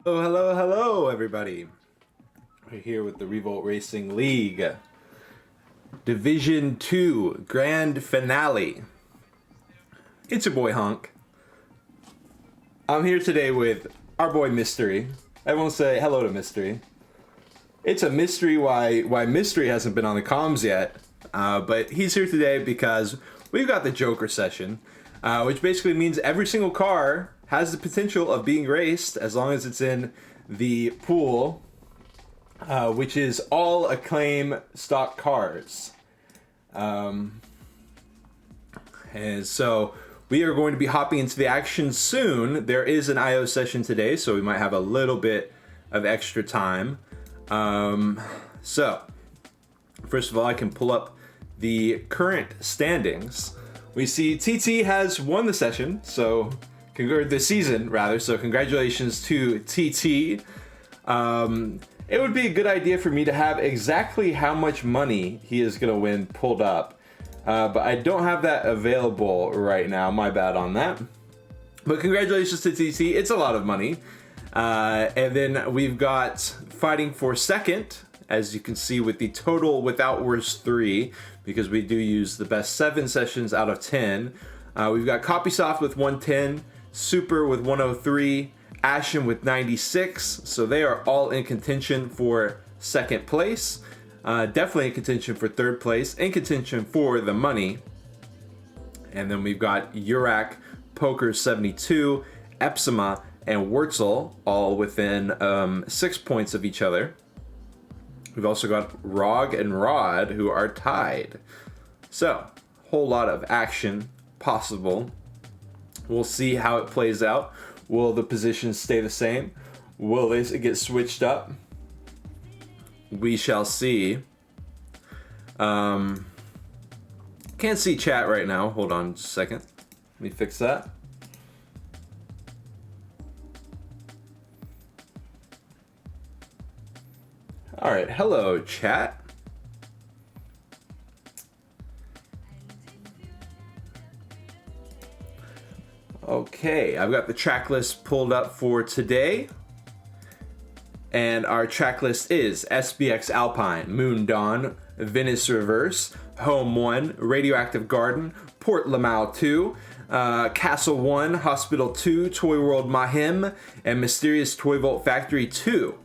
Oh, hello, everybody. We're here with the Revolt Racing League Division 2 Grand Finale. It's your boy Hunk. I'm here today with our boy Mystery. Everyone say hello to Mystery. It's a mystery why Mystery hasn't been on the comms yet, but he's here today because we've got the Joker session, which basically means every single car has the potential of being raced as long as it's in the pool, which is all Acclaim stock cars. And so we are going to be hopping into the action soon. There is an IO session today, so we might have a little bit of extra time. So first of all, I can pull up the current standings. We see TT has won the session, so the season rather. So congratulations to TT. It would be a good idea for me to have exactly how much money he is going to win pulled up, but I don't have that available right now. My bad on that. But congratulations to TT. It's a lot of money. And then we've got fighting for second, as you can see with the total without worst 3, because we do use the best 7 sessions out of 10. We've got Copysoft with 110, Super with 103, Ashen with 96. So they are all in contention for second place. Definitely in contention for third place, in contention for the money. And then we've got Urak, Poker 72, Epsima, and Wurzel all within 6 points of each other. We've also got Rog and Rod who are tied. So, whole lot of action possible. We'll see how it plays out. Will the positions stay the same? Will this get switched up? We shall see. Can't see chat right now. Hold on just a second. Let me fix that. All right, hello chat. Okay, I've got the track list pulled up for today. And our track list is SBX Alpine, Moon Dawn, Venice Reverse, Home 1, Radioactive Garden, Port Lamau 2, Castle 1, Hospital 2, Toy World Mahim, and Mysterious Toy Vault Factory 2.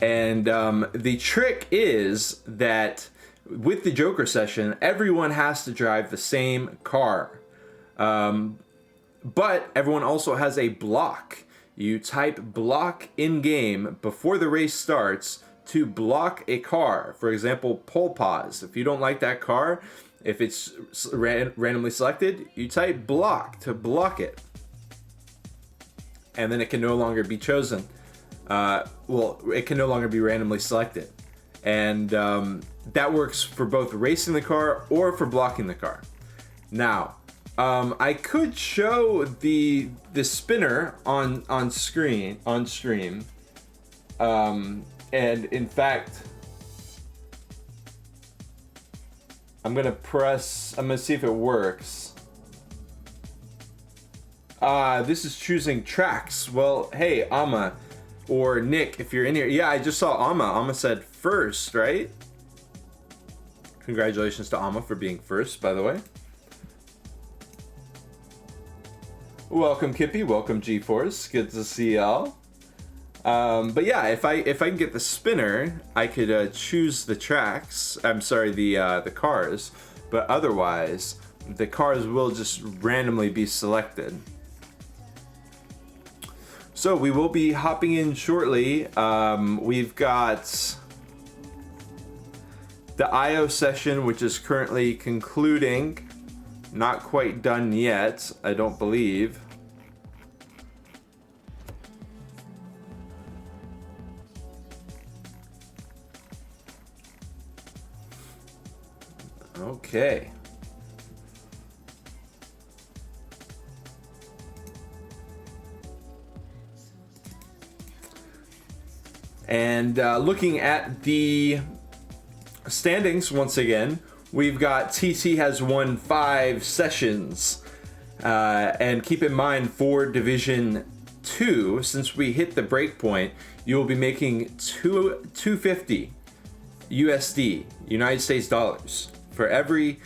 And the trick is that with the Joker session, everyone has to drive the same car. But everyone also has a block. You type block in game before the race starts to block a car. For example, pole pause. If you don't like that car, if it's randomly selected, you type block to block it. And then it can no longer be chosen. It can no longer be randomly selected. And that works for both racing the car or for blocking the car. Now, I could show the spinner on stream. And in fact, I'm gonna see if it works. This is choosing tracks. Well, hey, Amma or Nick, if you're in here. Yeah, I just saw Amma. Amma said first, right? Congratulations to Amma for being first, by the way. Welcome Kippy, welcome G-Force, good to see y'all. But yeah, if I can get the spinner, I could choose the tracks. I'm sorry, the cars. But otherwise, the cars will just randomly be selected. So we will be hopping in shortly. We've got the IO session, which is currently concluding. Not quite done yet, I don't believe. Okay. And looking at the standings once again, we've got TT has won 5 sessions. And keep in mind for Division 2, since we hit the break point, you will be making 250 USD, United States dollars, for every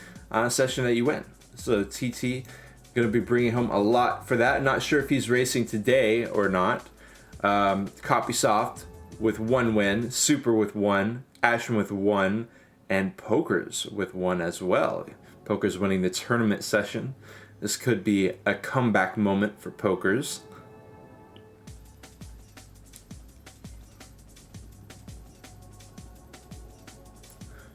session that you win. So TT going to be bringing home a lot for that. Not sure if he's racing today or not. Copysoft with 1 win, Super with 1, Ashton with 1, and Pokers with 1 as well. Pokers winning the tournament session. This could be a comeback moment for Pokers.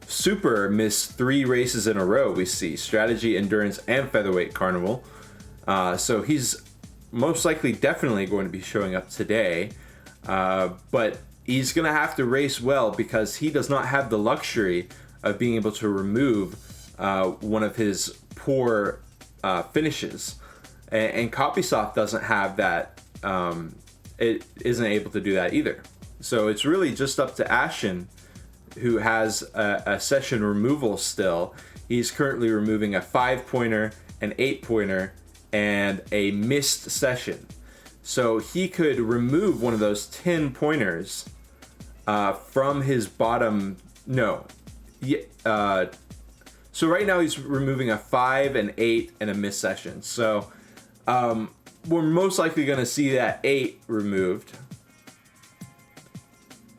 Super missed 3 races in a row, we see. Strategy, Endurance, and Featherweight Carnival. So he's most likely definitely going to be showing up today. But he's going to have to race well because he does not have the luxury of being able to remove one of his poor finishes. And Copysoft doesn't have that. It isn't able to do that either. So it's really just up to Ashen, who has a session removal still. He's currently removing a 5-pointer, an 8-pointer, and a missed session. So he could remove one of those 10 pointers from his bottom. No. So right now he's removing a 5, an 8, and a missed session. So we're most likely going to see that 8 removed.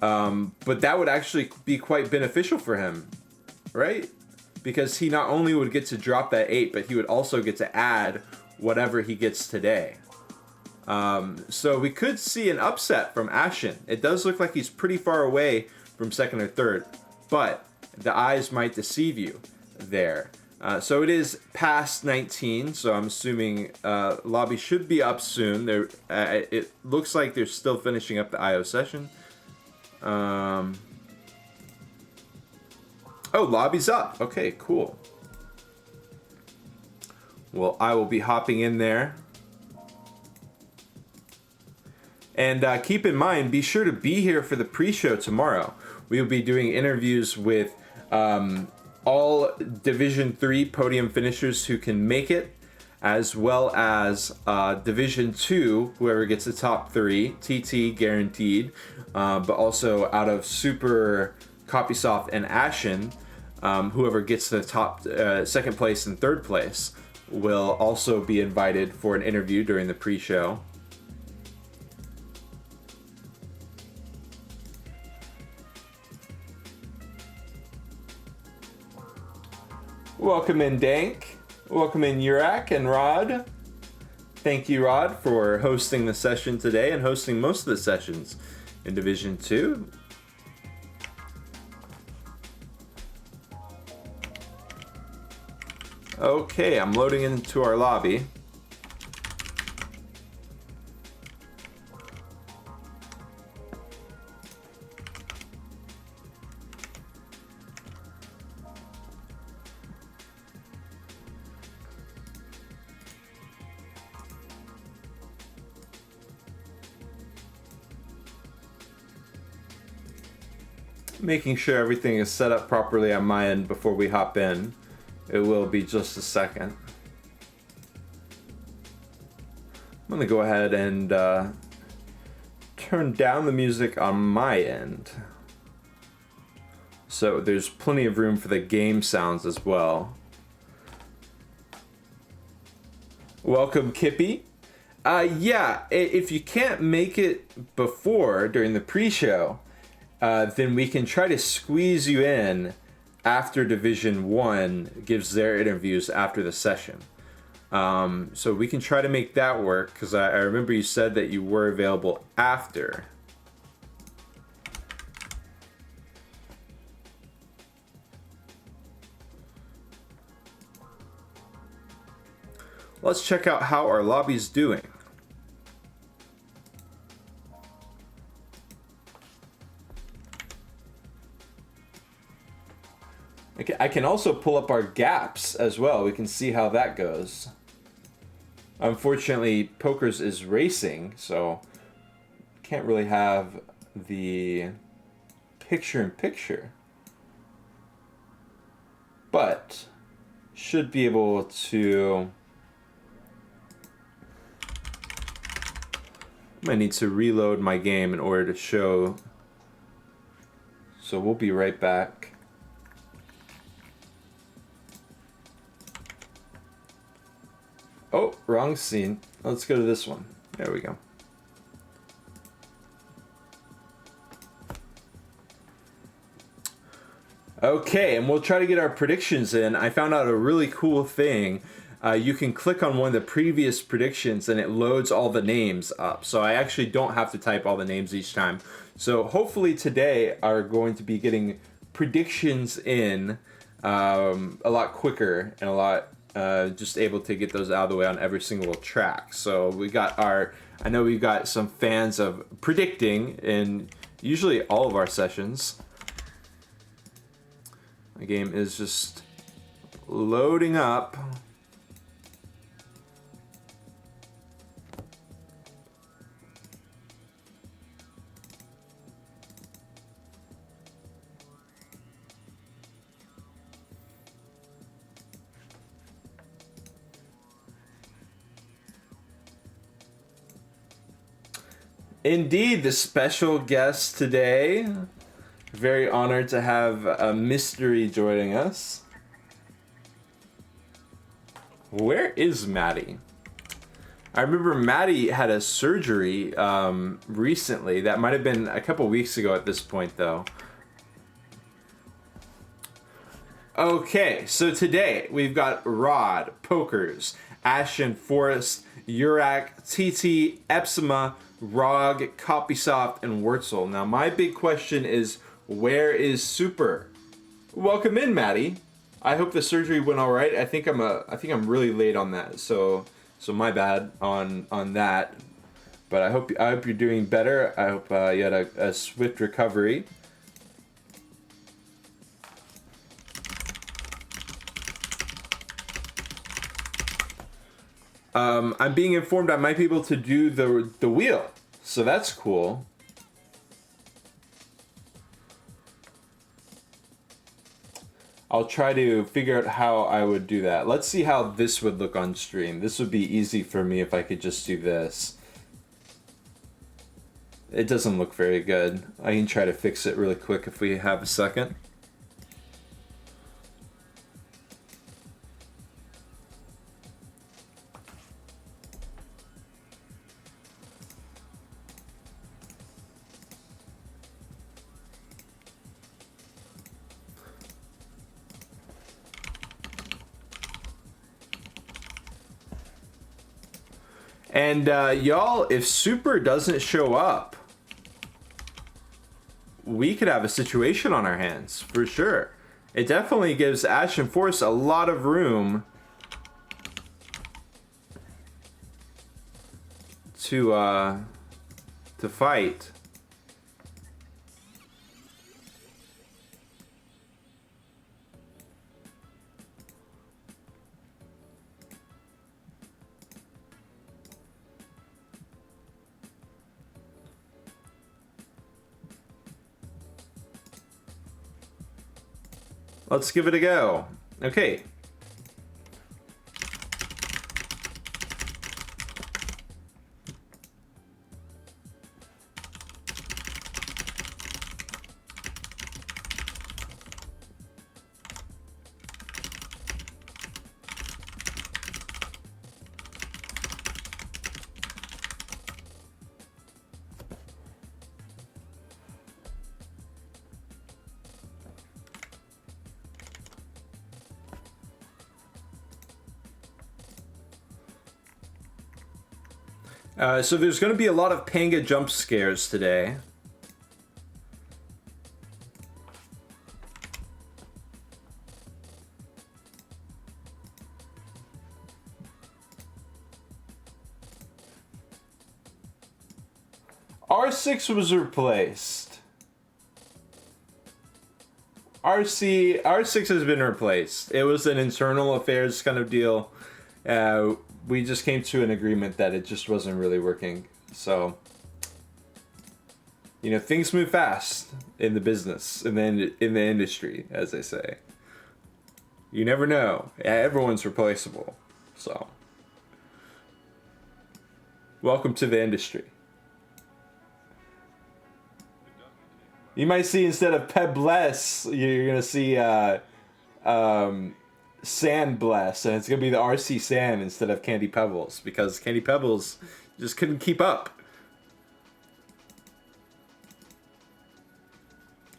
But that would actually be quite beneficial for him, right? Because he not only would get to drop that 8, but he would also get to add whatever he gets today. So we could see an upset from Ashen. It does look like he's pretty far away from 2nd or 3rd, but the eyes might deceive you there. So it is past 19, so I'm assuming lobby should be up soon. It looks like they're still finishing up the IO session. Oh, lobby's up. Okay, cool. Well, I will be hopping in there. And keep in mind, be sure to be here for the pre-show tomorrow. We will be doing interviews with all Division 3 podium finishers who can make it, as well as Division 2, whoever gets the top 3, TT guaranteed, but also out of Super, Copysoft, and Ashen, whoever gets the top 2nd place and 3rd place will also be invited for an interview during the pre-show. Welcome in, Dank. Welcome in, Urak and Rod. Thank you, Rod, for hosting the session today and hosting most of the sessions in Division 2. Okay, I'm loading into our lobby. Making sure everything is set up properly on my end before we hop in. It will be just a second. I'm gonna go ahead and turn down the music on my end, so there's plenty of room for the game sounds as well. Welcome, Kippy. Yeah, if you can't make it before during the pre-show, then we can try to squeeze you in after Division 1 gives their interviews after the session. So we can try to make that work, because I remember you said that you were available after. Let's check out how our lobby's doing. I can also pull up our gaps as well. We can see how that goes. Unfortunately, Pokers is racing, so can't really have the picture-in-picture. But should be able to I might need to reload my game in order to show. So we'll be right back. Oh, wrong scene. Let's go to this one. There we go. Okay, and we'll try to get our predictions in. I found out a really cool thing. You can click on one of the previous predictions and it loads all the names up. So I actually don't have to type all the names each time. So hopefully today are going to be getting predictions in a lot quicker and a lot just able to get those out of the way on every single track. So we got I know we've got some fans of predicting in usually all of our sessions. The game is just loading up. Indeed, the special guest today. Very honored to have a mystery joining us. Where is Maddie? I remember Maddie had a surgery recently. That might have been a couple weeks ago at this point, though. Okay, so today we've got Rod, Pokers, Ashen Forest, Urak, TT, Epsima, Rog, Copysoft, and Wurzel. Now, my big question is, where is Super? Welcome in, Maddie. I hope the surgery went all right. I think I'm really late on that, so my bad on that. But I hope you're doing better. I hope you had a swift recovery. I'm being informed I might be able to do the wheel, so that's cool. I'll try to figure out how I would do that. Let's see how this would look on stream. This would be easy for me if I could just do this. It doesn't look very good. I can try to fix it really quick if we have a second. And y'all, if Super doesn't show up, we could have a situation on our hands, for sure. It definitely gives Ashen Force a lot of room to fight. Let's give it a go. Okay. So there's going to be a lot of Panga jump scares today. R6 was replaced. R6 has been replaced. It was an internal affairs kind of deal. We just came to an agreement that it just wasn't really working. So, you know, things move fast in the business, in the industry, as they say. You never know. Everyone's replaceable. So, welcome to the industry. You might see instead of Pebless, you're gonna see Sand Bless, and it's gonna be the RC Sand instead of Candy Pebbles because Candy Pebbles just couldn't keep up.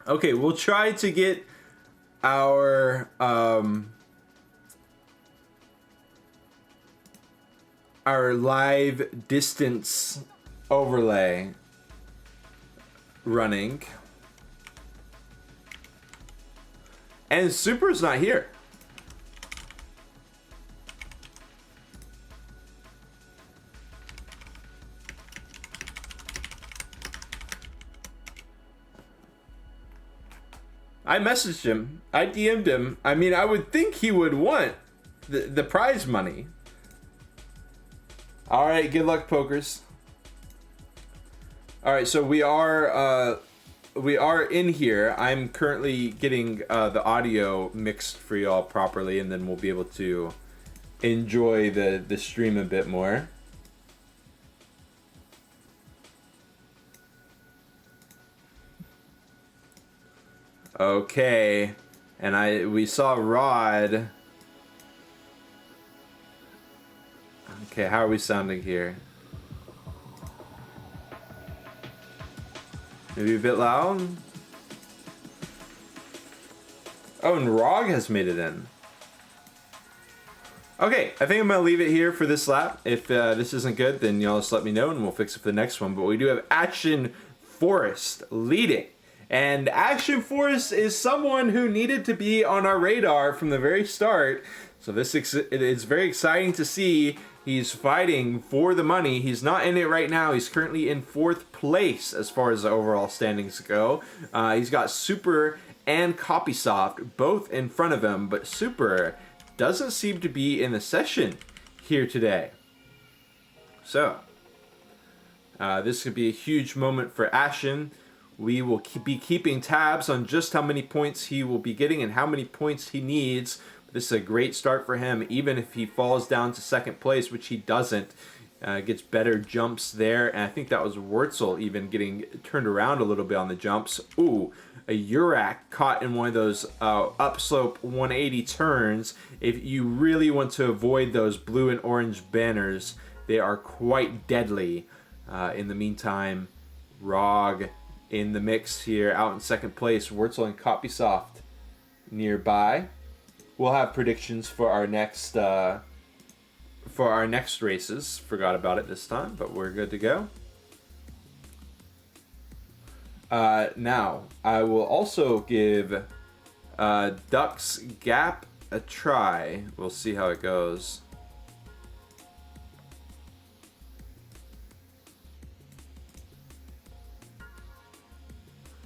Okay, we'll try to get our live distance overlay running. And Super's not here. I messaged him. I DM'd him. I mean, I would think he would want the prize money. All right, good luck, pokers. All right, so we are in here. I'm currently getting the audio mixed for y'all properly, and then we'll be able to enjoy the stream a bit more. Okay, and we saw Rod. Okay, how are we sounding here? Maybe a bit loud? Oh, and Rog has made it in. Okay, I think I'm going to leave it here for this lap. If this isn't good, then y'all just let me know and we'll fix it for the next one. But we do have Action Forest leading. And Action Forest is someone who needed to be on our radar from the very start. So it's very exciting to see. He's fighting for the money. He's not in it right now. He's currently in 4th place as far as the overall standings go. He's got Super and Copysoft both in front of him, but Super doesn't seem to be in the session here today. So, this could be a huge moment for Ashen. We will be keeping tabs on just how many points he will be getting and how many points he needs. This is a great start for him, even if he falls down to 2nd place, which he doesn't. Gets better jumps there, and I think that was Wurzel even getting turned around a little bit on the jumps. Ooh, a Urak caught in one of those upslope 180 turns. If you really want to avoid those blue and orange banners, they are quite deadly. In the meantime, Rog in the mix here, out in 2nd place. Wurzel and Copysoft nearby. We'll have predictions for our next races. Forgot about it this time, but we're good to go. Now, I will also give Duck's Gap a try. We'll see how it goes.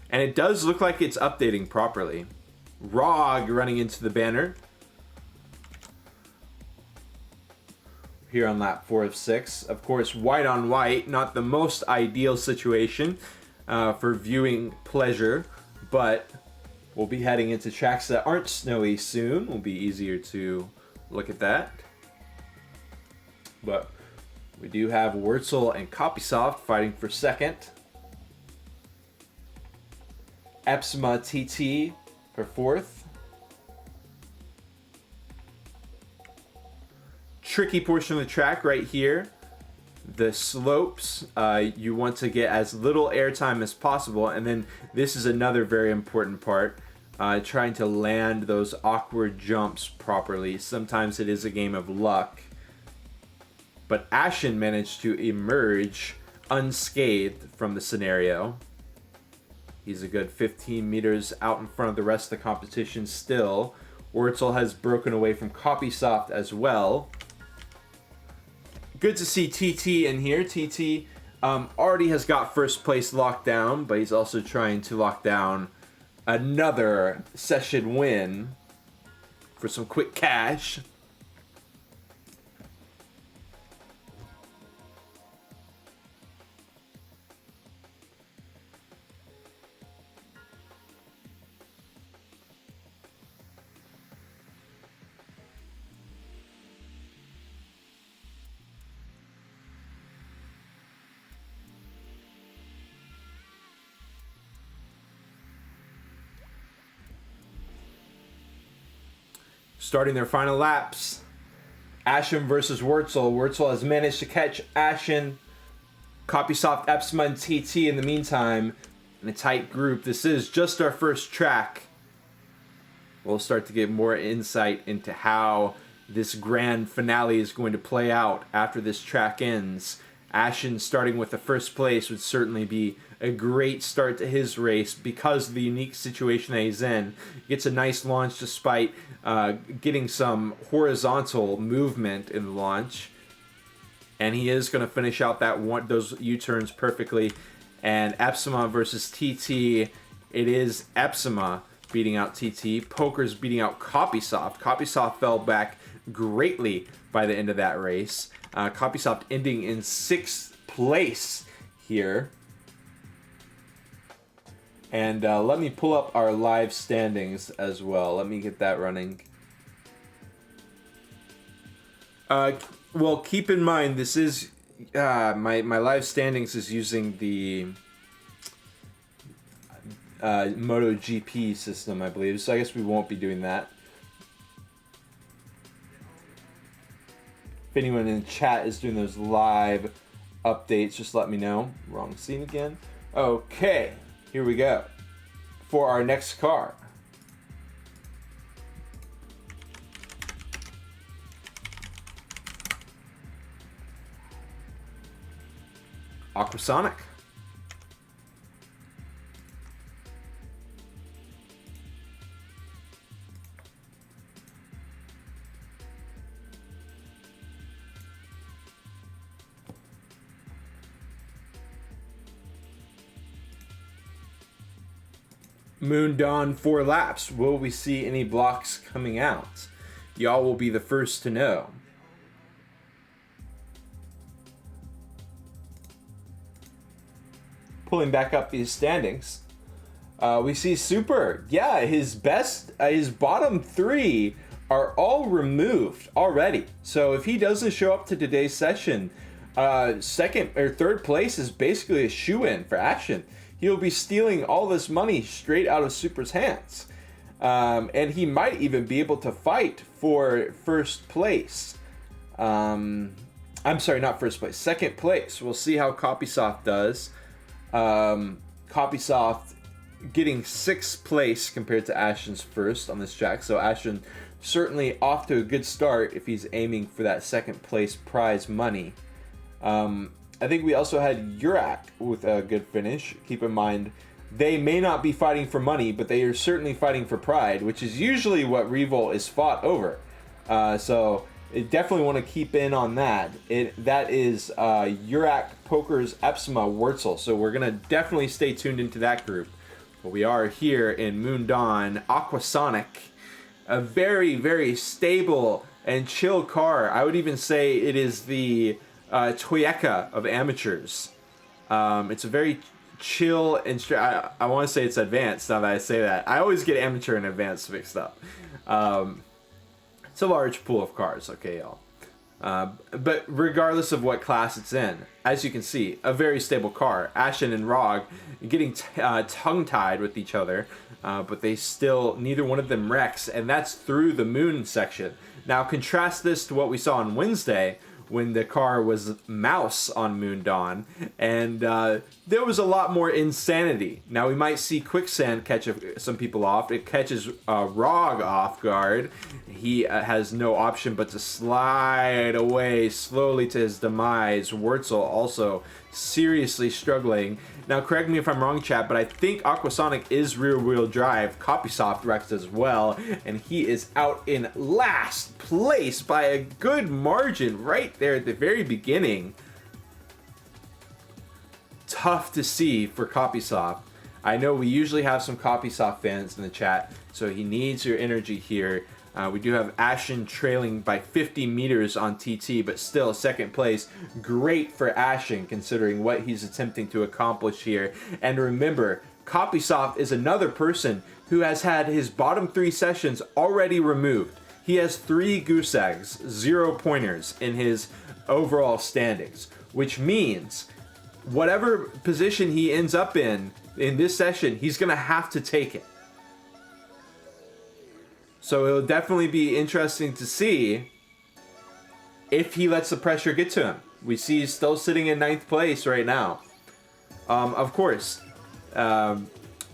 And it does look like it's updating properly. Rog running into the banner. Here on lap 4 of 6. Of course, white on white, not the most ideal situation for viewing pleasure, but we'll be heading into tracks that aren't snowy soon. Will be easier to look at that. But we do have Wurzel and Copysoft fighting for 2nd. Epsma TT for 4th. Tricky portion of the track right here. The slopes, you want to get as little airtime as possible, and then this is another very important part, trying to land those awkward jumps properly. Sometimes it is a game of luck, but Ashen managed to emerge unscathed from the scenario. He's a good 15 meters out in front of the rest of the competition still. Wurzel has broken away from Copysoft as well. Good to see TT in here. TT already has got 1st place locked down, but he's also trying to lock down another session win for some quick cash. starting their final laps. Ashen versus Wurzel. Wurzel has managed to catch Ashen. Copysoft, Epsma, and TT in the meantime in a tight group. This is just our first track. We'll start to get more insight into how this grand finale is going to play out after this track ends. Ashen starting with the first place would certainly be a great start to his race because of the unique situation that he's in. He gets a nice launch despite getting some horizontal movement in the launch. And he is going to finish out those U-turns perfectly. And Epsima versus TT. It is Epsima beating out TT. Poker's beating out Copysoft. Copysoft fell back greatly by the end of that race. Copysoft ending in 6th place here. And let me pull up our live standings as well. Let me get that running. Well, keep in mind, this is my live standings is using the MotoGP system, I believe. So I guess we won't be doing that. If anyone in chat is doing those live updates, just let me know. Wrong scene again. Okay, here we go. For our next car. Aquasonic. Moon Dawn 4 laps. Will we see any blocks coming out? Y'all will be the first to know. Pulling back up these standings, we see Super. Yeah, his bottom 3 are all removed already. So if he doesn't show up to today's session, second or third place is basically a shoe-in for Action. He'll be stealing all this money straight out of Super's hands. And he might even be able to fight for first place. I'm sorry, not first place, second place. We'll see how Copysoft does. Copysoft getting 6th place compared to Ashen's first on this track. So Ashen certainly off to a good start if he's aiming for that second place prize money. I think we also had Urak with a good finish. Keep in mind, they may not be fighting for money, but they are certainly fighting for pride, which is usually what Revolt is fought over. So I definitely want to keep in on that. That is Urak, Poker's, Epsima, Wurzel. So we're going to definitely stay tuned into that group. But we are here in Moon Dawn, Aquasonic. A very, very stable and chill car. I would even say it is the Toyota of amateurs. It's a very chill and I want to say it's advanced now that I say that. I always get amateur and advanced mixed up. It's a large pool of cars, okay, y'all. But regardless of what class it's in, as you can see, a very stable car. Ashen and Rog getting tongue-tied with each other, but they still, neither one of them wrecks, and that's through the moon section. Now contrast this to what we saw on Wednesday, when the car was Mouse on Moon Dawn, and there was a lot more insanity. Now we might see Quicksand catch some people off. It catches Rog off guard. He has no option but to slide away slowly to his demise. Wurzel also seriously struggling. Now correct me if I'm wrong, chat, but I think Aquasonic is rear-wheel drive. Copysoft wrecks as well, and he is out in last place by a good margin right there at the very beginning. Tough to see for Copysoft. I know we usually have some Copysoft fans in the chat, so he needs your energy here. We do have Ashen trailing by 50 meters on TT, but still second place. Great for Ashen considering what he's attempting to accomplish here. And remember, Copysoft is another person who has had his bottom 3 sessions already removed. He has 3 goose eggs, 0 pointers in his overall standings, which means whatever position he ends up in this session, he's going to have to take it. So it'll definitely be interesting to see if he lets the pressure get to him. We see he's still sitting in 9th place right now. Of course, I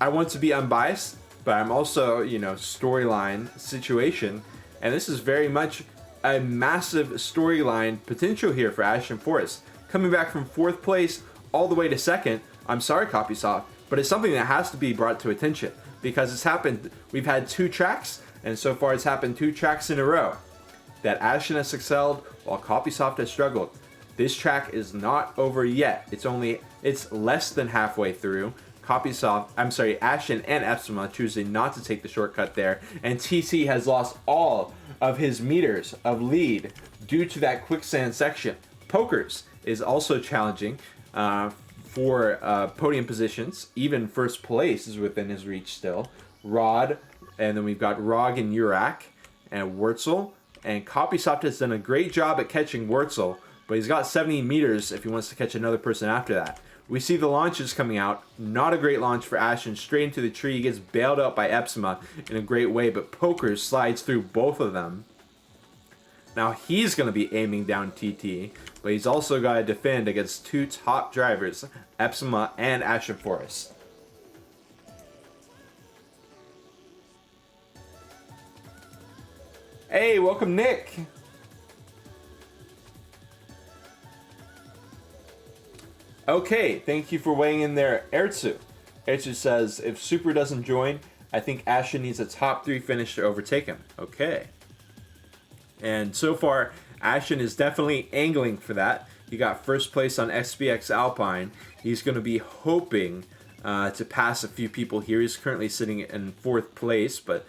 want to be unbiased, but I'm also, storyline situation. And this is very much a massive storyline potential here for Ashton Forrest. Coming back from 4th place all the way to 2nd. I'm sorry, Copysoft, but it's something that has to be brought to attention because it's happened. We've had 2 tracks, and so far it's happened 2 tracks in a row that Ashton has excelled while Copysoft has struggled. This track is not over yet. It's less than halfway through. Ashton and Epsima choosing not to take the shortcut there, and TT has lost all of his meters of lead due to that quicksand section. Pokers is also challenging for podium positions. Even 1st place is within his reach still. Rod, and then we've got Rog and Urak and Wurzel. And Copysoft has done a great job at catching Wurzel, but he's got 70 meters if he wants to catch another person after that. We see the launches coming out. Not a great launch for Ashton. Straight into the tree. He gets bailed out by Epsima in a great way, but Pokers slides through both of them. Now he's going to be aiming down TT, but he's also got to defend against 2 top drivers, Epsima and Ashton Forrest. Hey, welcome Nick. Okay, thank you for weighing in there, Ertsu. Ertsu says, if Super doesn't join, I think Ashton needs a top 3 finish to overtake him. Okay. And so far, Ashton is definitely angling for that. He got 1st place on SBX Alpine. He's going to be hoping to pass a few people here. He's currently sitting in 4th place, but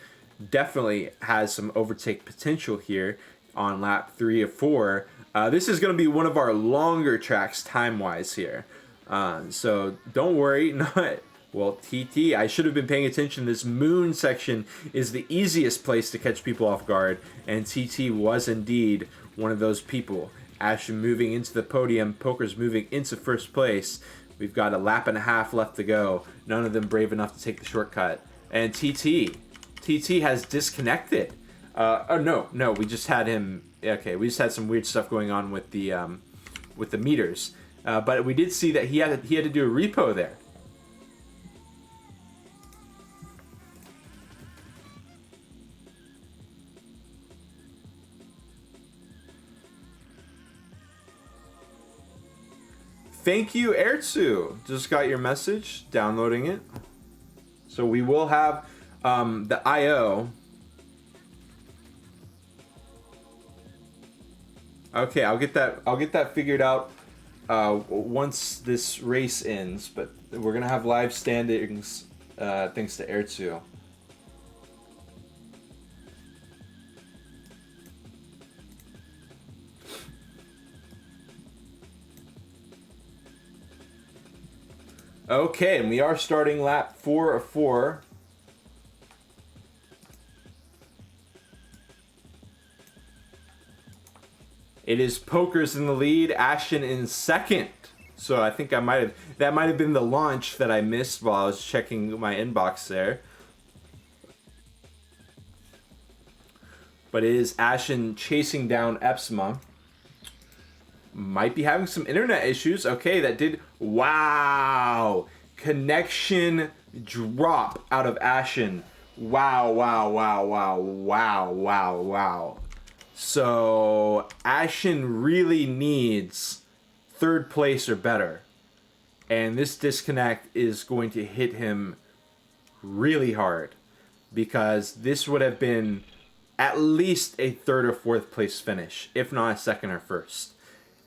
definitely has some overtake potential here on lap 3 of 4. This is going to be one of our longer tracks time-wise here. So don't worry. Well, TT, I should have been paying attention. This moon section is the easiest place to catch people off guard, and TT was indeed one of those people. Ashton moving into the podium, Pokers moving into 1st place. We've got a lap and a half left to go. None of them brave enough to take the shortcut. And TT has disconnected. No, we just had him. Okay, we just had some weird stuff going on with the meters. But we did see that he had to do a repo there. Thank you, Ertsu. Just got your message, downloading it. So we will have the IO. Okay, I'll get that figured out once this race ends. But we're gonna have live standings thanks to Ertsu. Okay, and we are starting lap 4 of 4. It is Pokers in the lead, Ashton in 2nd. So I think that might have been the launch that I missed while I was checking my inbox there. But it is Ashton chasing down Epsima. Might be having some internet issues. Okay, that did... Wow! Connection drop out of Ashton. Wow. So, Ashton really needs 3rd place or better. And this disconnect is going to hit him really hard. Because this would have been at least a 3rd or 4th place finish. If not a 2nd or 1st.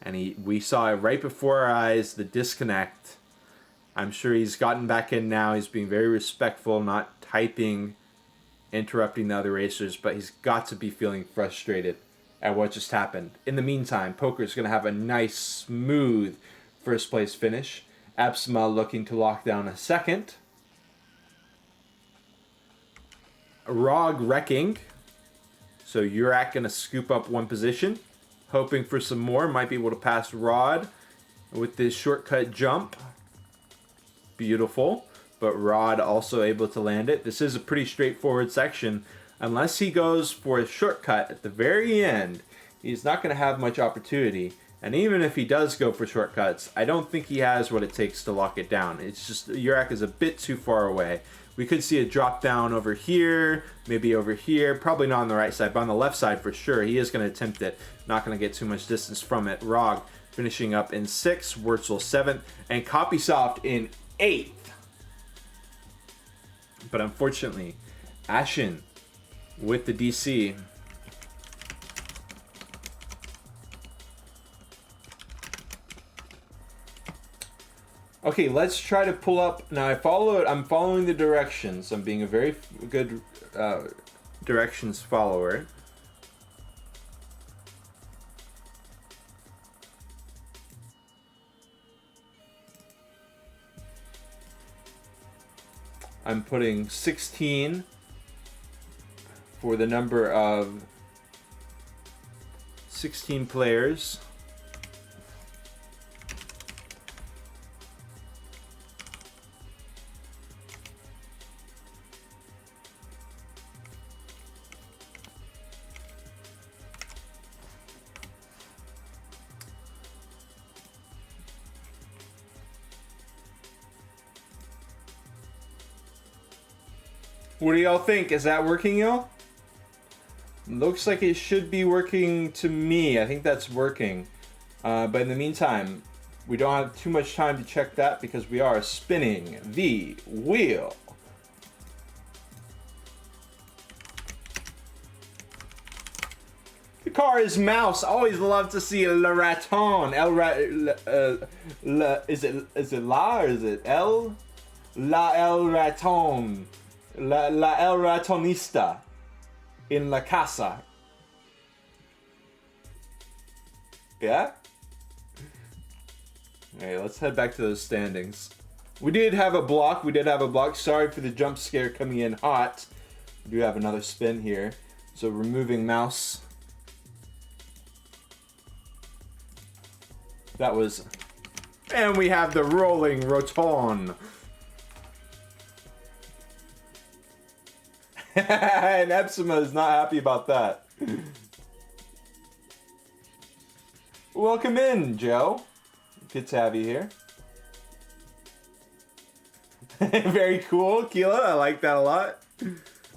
And we saw it right before our eyes, the disconnect. I'm sure he's gotten back in now. He's being very respectful, not typing, interrupting the other racers, but he's got to be feeling frustrated at what just happened. In the meantime, Poker's going to have a nice, smooth 1st place finish. Epsima looking to lock down a 2nd. Rog wrecking. So Urak going to scoop up 1 position. Hoping for some more. Might be able to pass Rod with this shortcut jump. Beautiful. But Rod also able to land it. This is a pretty straightforward section. unless he goes for a shortcut at the very end, he's not going to have much opportunity. And even if he does go for shortcuts, I don't think he has what it takes to lock it down. It's just Yurak is a bit too far away. We could see a drop down over here, maybe over here. Probably not on the right side, but on the left side for sure. He is going to attempt it. Not going to get too much distance from it. Rog finishing up in 6th, Wurzel 7th, and Copysoft in 8th. But unfortunately, Ashen with the DC. Okay, let's try to pull up. Now I'm following the directions. I'm being a very good directions follower. I'm putting 16 for the number of 16 players. What do y'all think? Is that working, y'all? Looks like it should be working to me. I think that's working. But in the meantime, we don't have too much time to check that because we are spinning the wheel. The car is mouse. Always love to see Le Raton. Is it La or is it El? La El Raton. La El Ratonista in La Casa. Yeah? Okay, let's head back to those standings. We did have a block. Sorry for the jump scare coming in hot. We do have another spin here. So removing mouse. That was... And we have the rolling Roton. And Epsima is not happy about that. Welcome in, Joe. Good to have you here. Very cool, Keela. I like that a lot.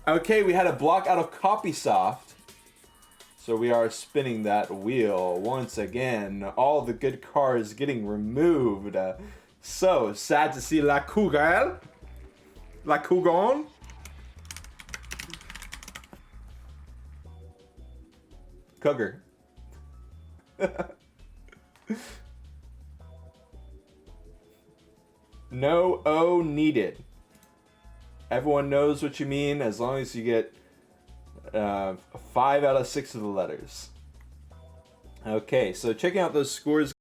Okay, we had a block out of Copysoft. So we are spinning that wheel once again. All the good cars getting removed. So sad to see La Cougar. La Cougon. Cougar. No O needed. Everyone knows what you mean as long as you get 5 out of 6 of the letters. Okay, so checking out those scores.